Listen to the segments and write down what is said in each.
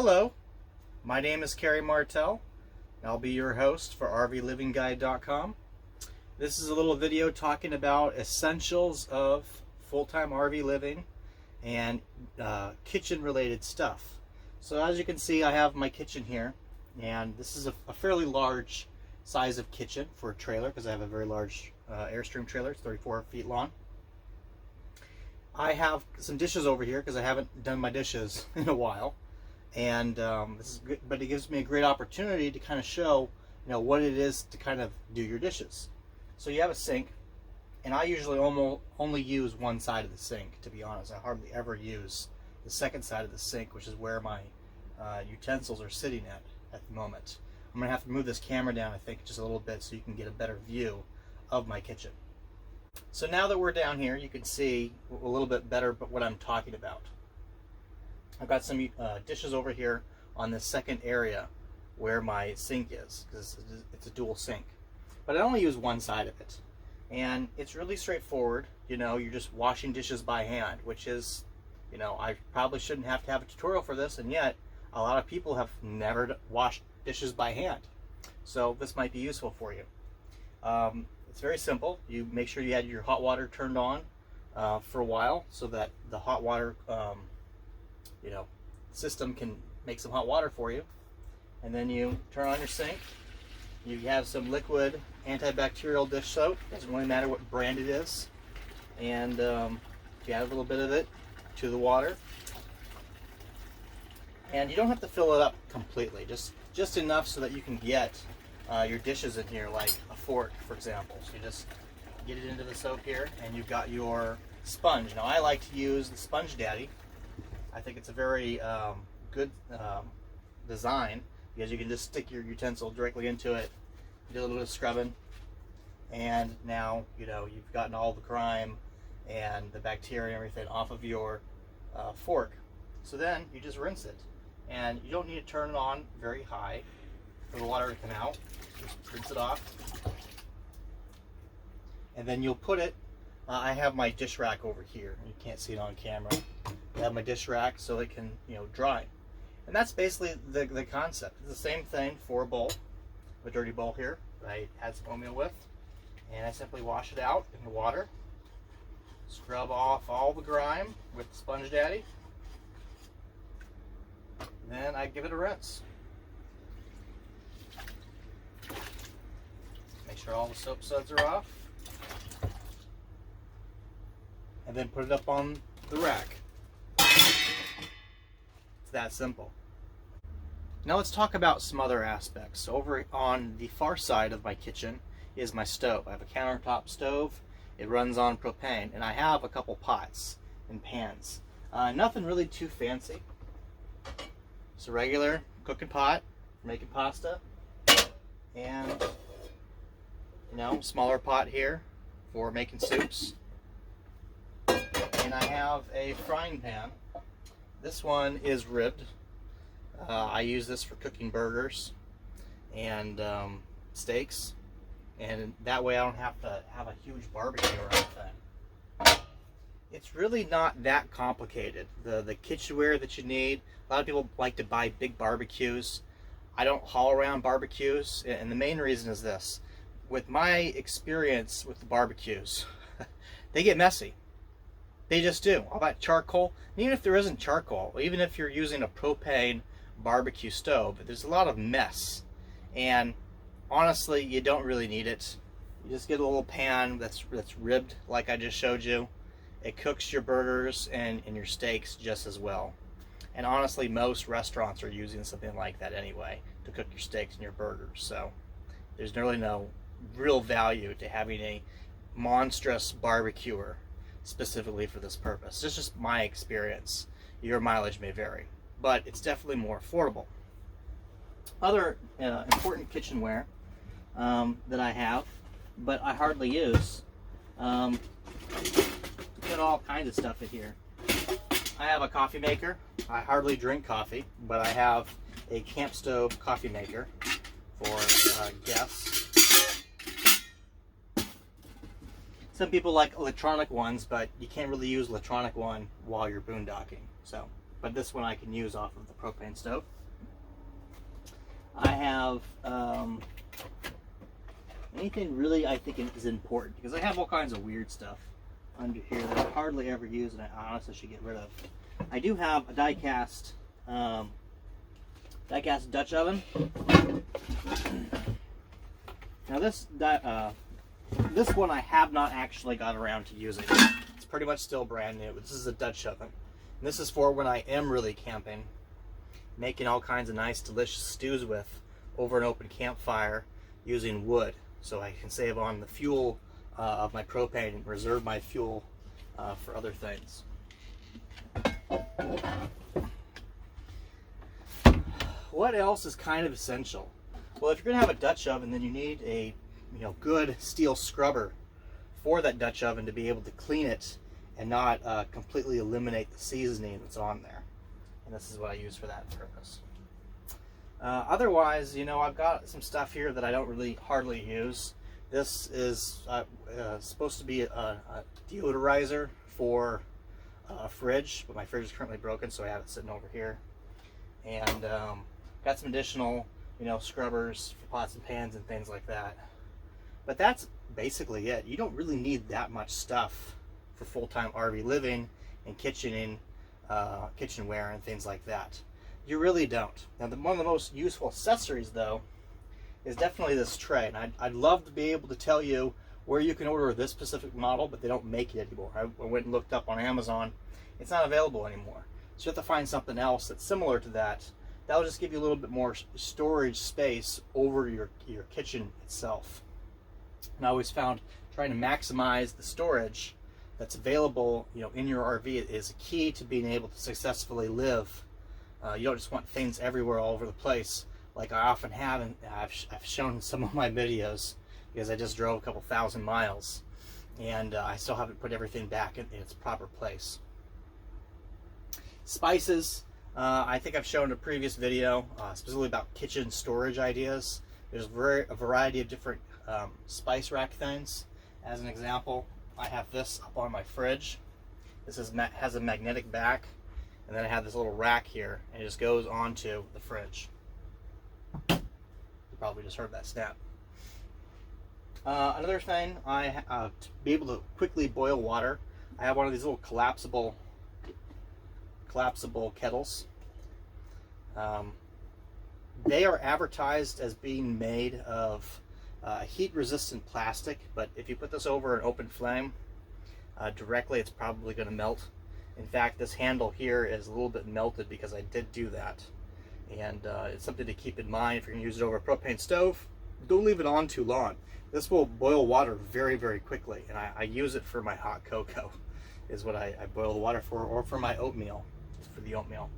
Hello, my name is Kerry Martell. I'll be your host for RVLivingGuide.com. This is a little video talking about essentials of full-time RV living and kitchen related stuff. So as you can see, I have my kitchen here, and this is a fairly large size of kitchen for a trailer because I have a very large Airstream trailer. It's 34 feet long. I have some dishes over here because I haven't done my dishes in a while, and this is good, but it gives me a great opportunity to kind of show what it is to kind of do your dishes. So you have a sink, and I usually only use one side of the sink, to be honest. I hardly ever use the second side of the sink, which is where my utensils are sitting at the moment. I'm gonna have to move this camera down, I think, just a little bit so you can get a better view of my kitchen. So now that we're down here, you can see a little bit better what I'm talking about. I've got some dishes over here on this second area where my sink is, because it's a dual sink. But I only use one side of it. And it's really straightforward. You're just washing dishes by hand, which is, I probably shouldn't have to have a tutorial for this, and yet a lot of people have never washed dishes by hand. So this might be useful for you. It's very simple. You make sure you had your hot water turned on for a while so that the hot water system can make some hot water for you. And then you turn on your sink. You have some liquid antibacterial dish soap. Doesn't really matter what brand it is. And you add a little bit of it to the water. And you don't have to fill it up completely, just enough so that you can get your dishes in here, like a fork, for example. So you just get it into the soap here, and you've got your sponge. Now, I like to use the Sponge Daddy. I think it's a very good design, because you can just stick your utensil directly into it, do a little bit of scrubbing, and now you've gotten all the grime and the bacteria and everything off of your fork. So then you just rinse it, and you don't need to turn it on very high for the water to come out. Just rinse it off, and then you'll put it. I have my dish rack over here. You can't see it on camera. I have my dish rack so it can dry, and that's basically the concept. It's the same thing for a bowl, a dirty bowl here that I had some oatmeal with, and I simply wash it out in the water, scrub off all the grime with the Sponge Daddy, then I give it a rinse. Make sure all the soap suds are off, and then put it up on the rack. It's that simple. Now let's talk about some other aspects. Over on the far side of my kitchen is my stove. I have a countertop stove. It runs on propane, and I have a couple pots and pans. Nothing really too fancy. It's a regular cooking pot for making pasta, and smaller pot here for making soups. And I have a frying pan. This one is ribbed. I use this for cooking burgers and steaks, and that way I don't have to have a huge barbecue or anything. It's really not that complicated. The kitchenware that you need, a lot of people like to buy big barbecues. I don't haul around barbecues, and the main reason is this. With my experience with the barbecues, they get messy. They just do. All that charcoal, and even if there isn't charcoal, even if you're using a propane barbecue stove, there's a lot of mess, and honestly you don't really need it. You just get a little pan that's ribbed like I just showed you. It cooks your burgers and your steaks just as well, and honestly most restaurants are using something like that anyway to cook your steaks and your burgers, so there's really no real value to having a monstrous barbecuer specifically for this purpose. It's just my experience. Your mileage may vary, but it's definitely more affordable. Other important kitchenware that I have, but I hardly use. Got all kinds of stuff in here. I have a coffee maker. I hardly drink coffee, but I have a camp stove coffee maker for guests. Some people like electronic ones, but you can't really use electronic one while you're boondocking. So but this one I can use off of the propane stove. I have anything really I think is important, because I have all kinds of weird stuff under here that I hardly ever use and I honestly should get rid of. I do have a die-cast Dutch oven. Now this one I have not actually got around to using. It's pretty much still brand new. This is a Dutch oven. And this is for when I am really camping, making all kinds of nice delicious stews with over an open campfire using wood, so I can save on the fuel of my propane and reserve my fuel for other things. What else is kind of essential? Well, if you're gonna have a Dutch oven, then you need a good steel scrubber for that Dutch oven to be able to clean it and not completely eliminate the seasoning that's on there. And this is what I use for that purpose. Otherwise, I've got some stuff here that I don't really hardly use. This is supposed to be a deodorizer for a fridge, but my fridge is currently broken, so I have it sitting over here. And got some additional, scrubbers for pots and pans and things like that. But that's basically it. You don't really need that much stuff for full-time RV living and kitchening, kitchenware and things like that. You really don't. Now, one of the most useful accessories, though, is definitely this tray. And I'd love to be able to tell you where you can order this specific model, but they don't make it anymore. I went and looked up on Amazon. It's not available anymore. So you have to find something else that's similar to that. That'll just give you a little bit more storage space over your kitchen itself. And I always found trying to maximize the storage that's available, in your RV is a key to being able to successfully live. You don't just want things everywhere all over the place like I often have, and I've shown in some of my videos, because I just drove a couple thousand miles and I still haven't put everything back in its proper place. Spices, I think I've shown in a previous video, specifically about kitchen storage ideas. There's a variety of different spice rack things. As an example, I have this up on my fridge. This has a magnetic back, and then I have this little rack here, and it just goes onto the fridge. You probably just heard that snap. Another thing, to be able to quickly boil water, I have one of these little collapsible kettles. They are advertised as being made of heat-resistant plastic, but if you put this over an open flame directly, it's probably going to melt. In fact, this handle here is a little bit melted because I did do that. And it's something to keep in mind if you're going to use it over a propane stove. Don't leave it on too long. This will boil water very, very quickly, and I use it for my hot cocoa, is what I boil the water for, or for my oatmeal, for the oatmeal.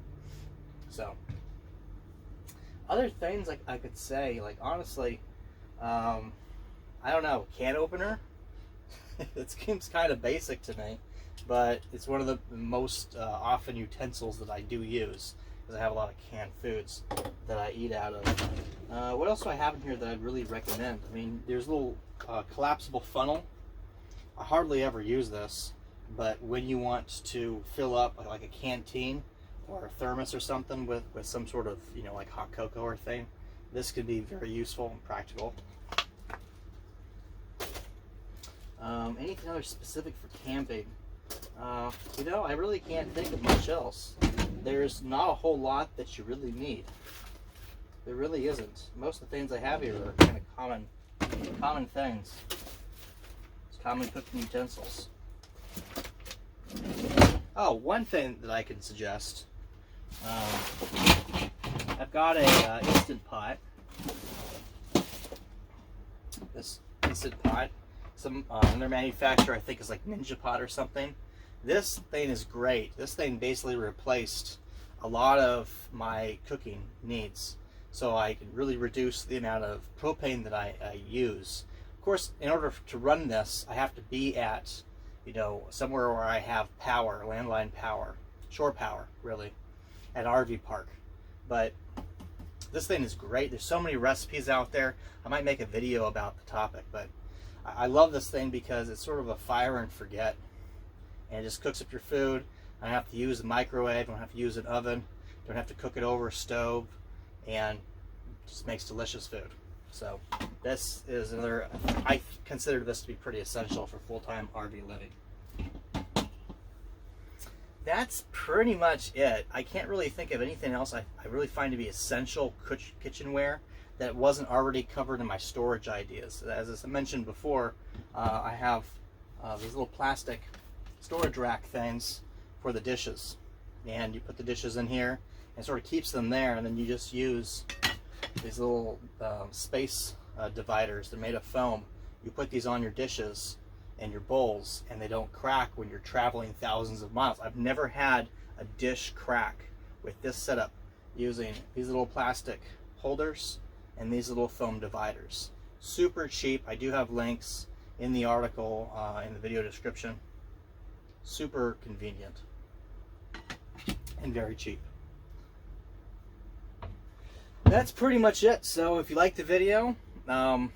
So, other things I could say, like honestly, I don't know, can opener? It seems kind of basic to me, but it's one of the most often utensils that I do use, because I have a lot of canned foods that I eat out of. What else do I have in here that I'd really recommend? I mean, there's a little collapsible funnel. I hardly ever use this, but when you want to fill up like a canteen or a thermos or something with some sort of, like hot cocoa or thing, this could be very useful and practical. Anything other specific for camping? I really can't think of much else. There's not a whole lot that you really need. There really isn't. Most of the things I have here are kind of common things. It's common cooking utensils. Oh, one thing that I can suggest. I've got a Instant Pot. This Instant Pot. Another manufacturer, I think, is like Ninja Pot or something. This thing is great. This thing basically replaced a lot of my cooking needs, so I can really reduce the amount of propane that I use. Of course, in order to run this, I have to be at, somewhere where I have power, landline power, shore power, really, at an RV park. But this thing is great. There's so many recipes out there. I might make a video about the topic, but I love this thing because it's sort of a fire and forget, and it just cooks up your food. I don't have to use a microwave, I don't have to use an oven, don't have to cook it over a stove, and just makes delicious food. So this is another, I consider this to be pretty essential for full-time RV living. That's pretty much it. I can't really think of anything else I really find to be essential kitchenware that wasn't already covered in my storage ideas. As I mentioned before, I have these little plastic storage rack things for the dishes. And you put the dishes in here, and it sort of keeps them there, and then you just use these little space dividers. They're made of foam. You put these on your dishes and your bowls, and they don't crack when you're traveling thousands of miles. I've never had a dish crack with this setup using these little plastic holders and these little foam dividers. Super cheap. I do have links in the article, in the video description. Super convenient and very cheap. That's pretty much it. So if you like the video, you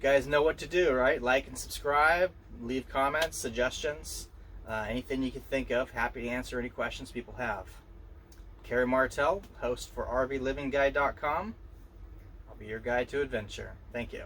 guys know what to do, right? Like and subscribe, leave comments, suggestions, anything you can think of. Happy to answer any questions people have. Kerry Martell, host for RVLivingGuide.com. I'll be your guide to adventure. Thank you.